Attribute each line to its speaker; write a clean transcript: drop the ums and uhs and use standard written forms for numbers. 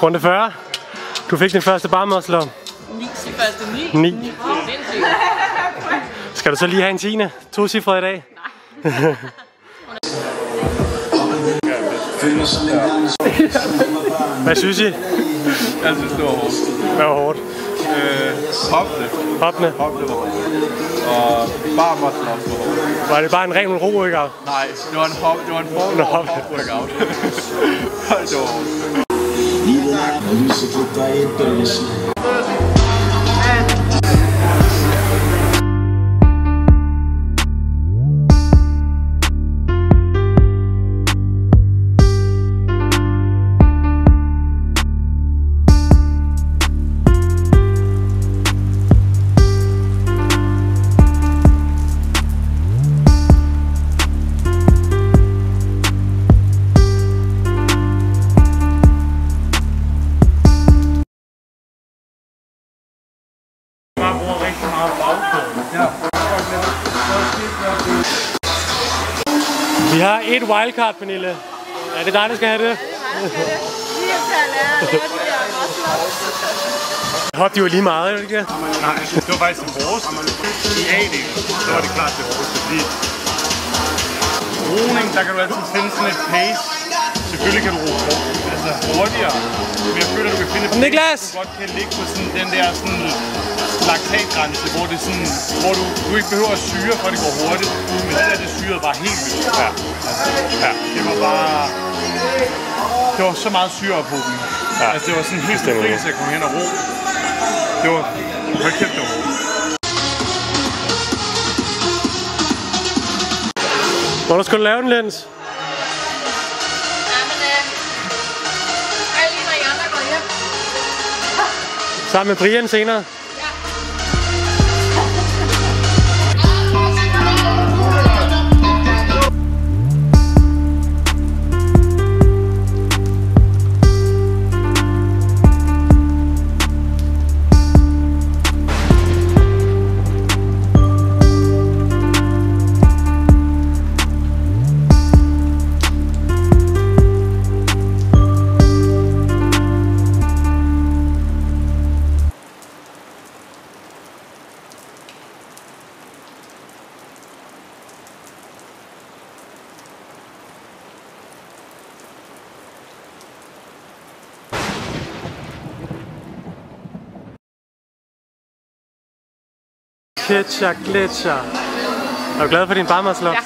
Speaker 1: Runde 40. Du fik din første barmuscle. 9. Skal du så lige have en 10. 2 cifre i dag? Nej. Hvad synes I?
Speaker 2: Jeg synes, det var hårdt.
Speaker 1: Hvad var hårdt?
Speaker 2: Hoppene.
Speaker 1: Hoppene.
Speaker 2: Og barmuscle også var hårdt.
Speaker 1: Var det bare en ren ro-workout?
Speaker 2: Nej, det var en hop-workout. Det var hårdt.
Speaker 1: Vi har et wildcard, Pernille. Er det dig, der skal have det? Hop, de var lige meget, er det ikke?
Speaker 3: Nej, det var faktisk det hårdeste. I A-delen, så var det klart det hårdeste. Fordi roning, der kan du altid finde sådan et pace. Selvfølgelig kan du ro hurtigere. Men jeg føler, at du kan finde et
Speaker 1: Niklas!
Speaker 3: du godt kan ligge på sådan, den der sådan laktatgrænse, hvor det sådan, hvor du ikke behøver at syre, for det går hurtigt. Men det der, det syrede bare helt vildt. Ja. Det var bare... Det var så meget syre på dem. Ja. Altså, det var sådan helt befrielse at komme hen og ro. Det var... Hold kæft, det var hårdt.
Speaker 1: Hvor skal du lave den, Lens? Sammen med Brian senere. Gletscher. Er du glad for din barmuscle?
Speaker 4: Ja.